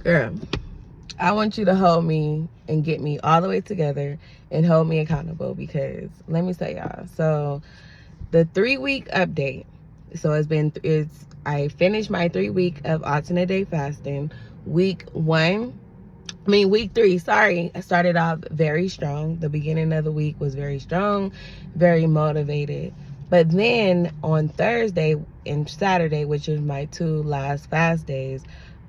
Girl, I want you to hold me and get me all the way together and hold me accountable, because let me tell y'all. So the 3-week update. So I finished my 3 week of alternate day fasting. Week 3, sorry. I started off very strong. The beginning of the week was very strong, very motivated. But then on Thursday and Saturday, which is my 2 last fast days,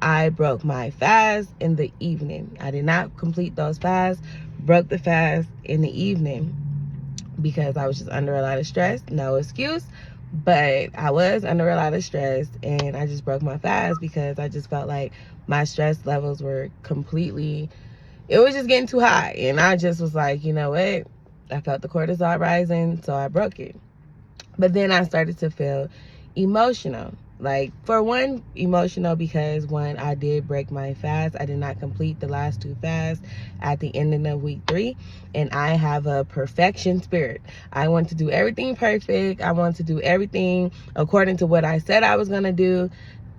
I broke my fast in the evening. I did not complete those fasts, broke the fast in the evening because I was just under a lot of stress. No excuse, but I was under a lot of stress, and I just broke my fast because I just felt like my stress levels were it was just getting too high. And I just was like, you know what? I felt the cortisol rising, so I broke it. But then I started to feel emotional. Like, for one, emotional because when I did break my fast, I did not complete the last 2 fasts at the ending of week 3. And I have a perfection spirit. I want to do everything perfect. I want to do everything according to what I said I was going to do,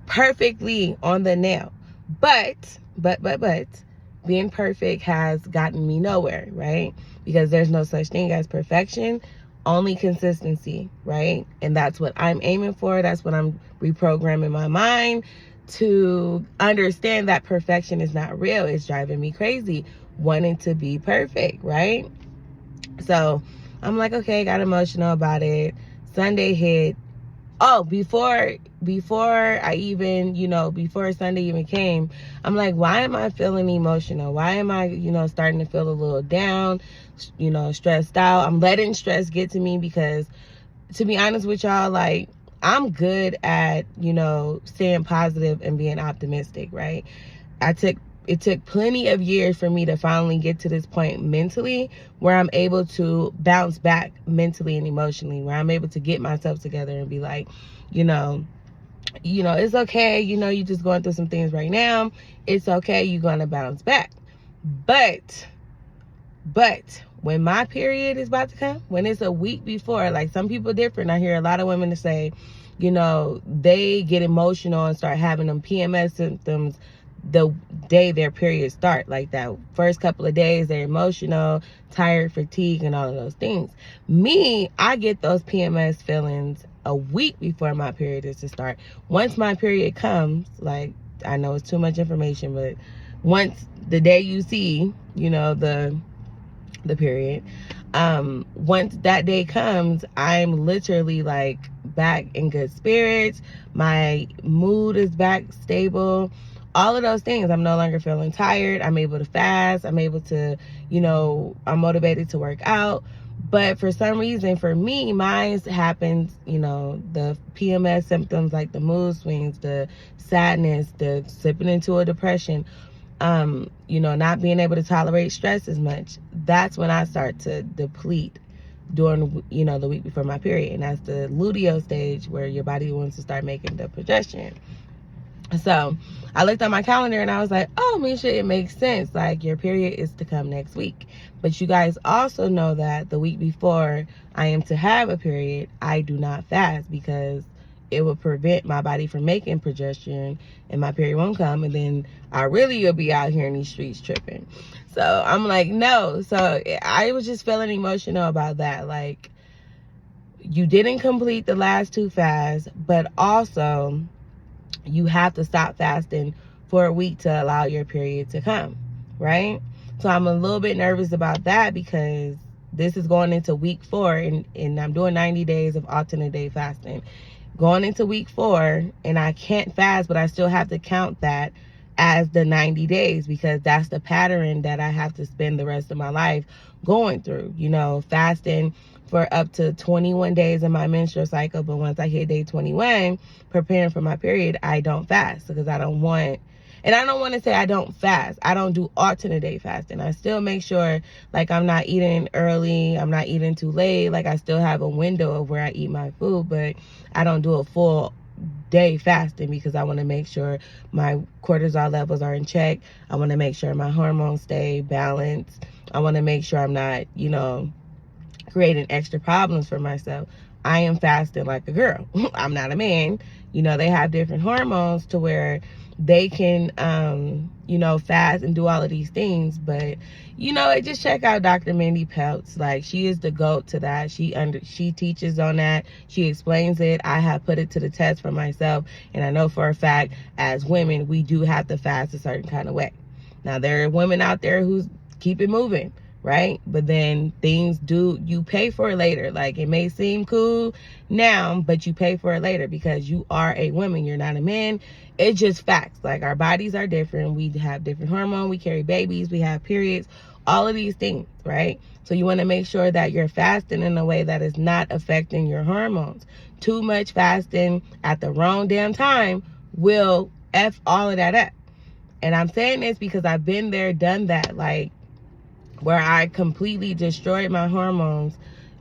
perfectly on the nail. But, being perfect has gotten me nowhere, right? Because there's no such thing as perfection, only consistency, right? And that's what I'm aiming for. That's what I'm reprogramming my mind to understand, that perfection is not real. It's driving me crazy, wanting to be perfect, right? So I'm like, okay, got emotional about it. Sunday hit. Oh, before I even, before Sunday even came, I'm like, why am I feeling emotional? Why am I, starting to feel a little down, stressed out? I'm letting stress get to me because, to be honest with y'all, like, I'm good at, staying positive and being optimistic, right? It took plenty of years for me to finally get to this point mentally where I'm able to bounce back mentally and emotionally, where I'm able to get myself together and be like, it's okay. You're just going through some things right now. It's okay. You're going to bounce back. But when my period is about to come, when it's a week before, like, some people different. I hear a lot of women to say, they get emotional and start having them PMS symptoms the day their periods start. Like, that first couple of days, they're emotional, tired, fatigued, and all of those things. Me, I get those PMS feelings a week before my period is to start. Once my period comes, like, I know it's too much information, but once the day you see, the period, once that day comes, I'm literally, like, back in good spirits. My mood is back stable. All of those things. I'm no longer feeling tired. I'm able to fast. I'm able to, I'm motivated to work out. But for some reason, for me, mine happens, the PMS symptoms, like the mood swings, the sadness, the slipping into a depression, not being able to tolerate stress as much. That's when I start to deplete during, the week before my period. And that's the luteal stage, where your body wants to start making the progesterone. So I looked on my calendar and I was like, oh, Misha, it makes sense. Like, your period is to come next week. But you guys also know that the week before I am to have a period, I do not fast, because it will prevent my body from making progesterone and my period won't come. And then I really will be out here in these streets tripping. So I'm like, no. So I was just feeling emotional about that. Like, you didn't complete the last 2 fasts, but also you have to stop fasting for a week to allow your period to come, right? So I'm a little bit nervous about that, because this is going into week 4, and I'm doing 90 days of alternate day fasting. Going into week 4, and I can't fast, but I still have to count that as the 90 days, because that's the pattern that I have to spend the rest of my life going through, fasting for up to 21 days in my menstrual cycle. But once I hit day 21, preparing for my period, I don't fast, because I don't want to say I don't fast. I don't do alternate day fasting. I still make sure, like, I'm not eating early. I'm not eating too late. Like, I still have a window of where I eat my food, but I don't do a full day fasting, because I want to make sure my cortisol levels are in check. I want to make sure my hormones stay balanced. I want to make sure I'm not, creating extra problems for myself. I am fasting like a girl. I'm not a man. They have different hormones to where they can, you know, fast and do all of these things. But, you know, just check out Dr. Mindy Peltz. Like, she is the GOAT to that. She teaches on that. She explains it. I have put it to the test for myself. And I know for a fact, as women, we do have to fast a certain kind of way. Now, there are women out there who keep it moving, right? But then things you pay for it later. Like, it may seem cool now, but you pay for it later because you are a woman. You're not a man. It's just facts. Like, our bodies are different. We have different hormones. We carry babies. We have periods. All of these things, right? So you want to make sure that you're fasting in a way that is not affecting your hormones. Too much fasting at the wrong damn time will F all of that up. And I'm saying this because I've been there, done that, like, where I completely destroyed my hormones.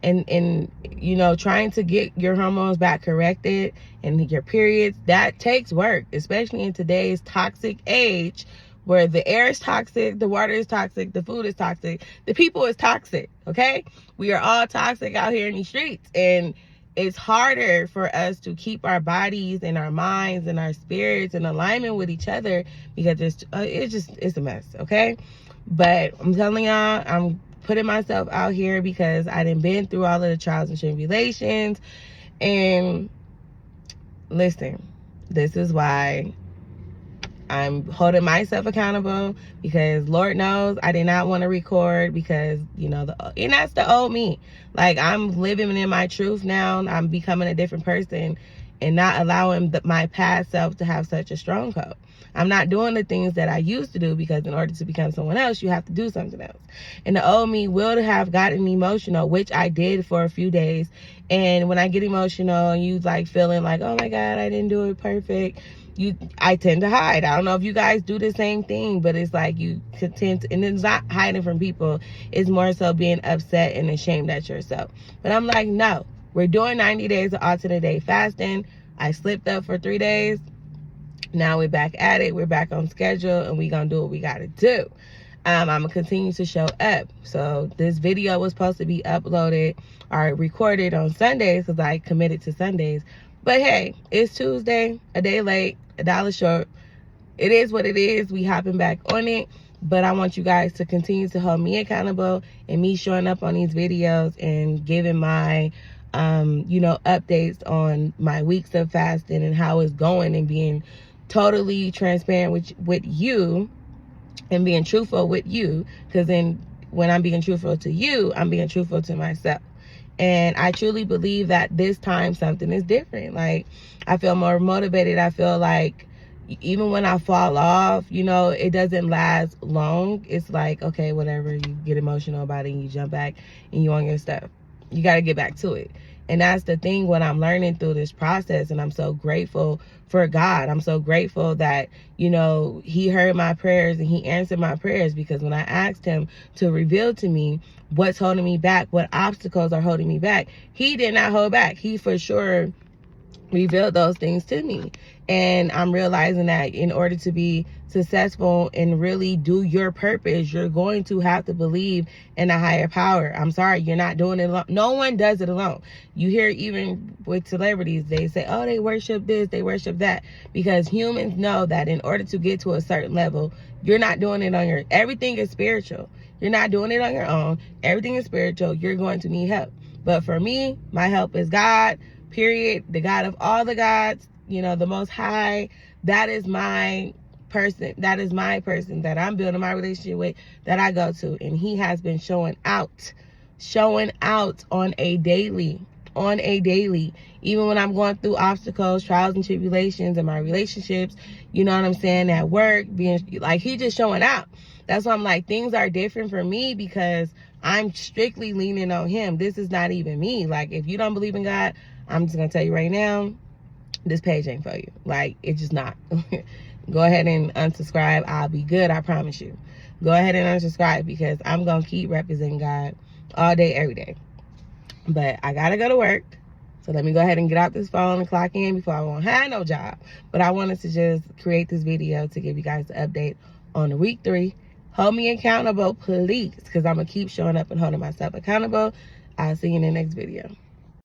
And you know, trying to get your hormones back corrected and your periods, that takes work, especially in today's toxic age where the air is toxic, the water is toxic, the food is toxic, the people is toxic, okay? We are all toxic out here in these streets, and it's harder for us to keep our bodies and our minds and our spirits in alignment with each other because it's a mess, okay? But I'm telling y'all, I'm putting myself out here because I done been through all of the trials and tribulations. And listen, this is why I'm holding myself accountable, because Lord knows I did not want to record because, you know, and that's the old me. Like, I'm living in my truth now. I'm becoming a different person and not allowing my past self to have such a stronghold. I'm not doing the things that I used to do because in order to become someone else, you have to do something else. And the old me will have gotten emotional, which I did for a few days. And when I get emotional and you like feeling like, oh my God, I didn't do it perfect, I tend to hide. I don't know if you guys do the same thing, but it's like you tend to, and it's not hiding from people. It's more so being upset and ashamed at yourself. But I'm like, no, we're doing 90 days of alternate day fasting. I slipped up for 3 days. Now we're back at it. We're back on schedule, and we're going to do what we got to do. I'm going to continue to show up. So this video was supposed to be uploaded or recorded on Sundays because I committed to Sundays. But hey, it's Tuesday, a day late, $1 short. It is what it is. We hopping back on it. But I want you guys to continue to hold me accountable and me showing up on these videos and giving my you know, updates on my weeks of fasting and how it's going, and being totally transparent with you and being truthful with you, because then when I'm being truthful to you, I'm being truthful to myself. And I truly believe that this time something is different. Like, I feel more motivated. I feel like even when I fall off, you know, it doesn't last long. It's like, okay, whatever, you get emotional about it and you jump back and you on your stuff. You got to get back to it. And that's the thing, what I'm learning through this process. And I'm so grateful for God. I'm so grateful that, you know, he heard my prayers and he answered my prayers, because when I asked him to reveal to me what's holding me back, what obstacles are holding me back, he did not hold back. He for sure revealed those things to me. And I'm realizing that in order to be successful and really do your purpose, you're going to have to believe in a higher power. I'm sorry, you're not doing it alone. No one does it alone. You hear even with celebrities, they say, oh, they worship this, they worship that, because humans know that in order to get to a certain level, you're not doing it on your, everything is spiritual. You're not doing it on your own. Everything is spiritual. You're going to need help. But for me, my help is God, period. The God of all the gods, you know, the Most High. That is my person. That is my person that I'm building my relationship with, that I go to. And he has been showing out on a daily. Even when I'm going through obstacles, trials and tribulations in my relationships, you know what I'm saying, at work, being like, he just showing out. That's why I'm like, things are different for me because I'm strictly leaning on him. This is not even me. Like, if you don't believe in God, I'm just gonna tell you right now, this page ain't for you. Like, it's just not. Go ahead and unsubscribe. I'll be good, I promise you. Go ahead and unsubscribe, because I'm gonna keep representing God all day, every day. But I gotta go to work, so let me go ahead and get out this phone and clock in before I won't have no job. But I wanted to just create this video to give you guys an update on the week 3. Hold me accountable, please, because I'm gonna keep showing up and holding myself accountable. I'll see you in the next video.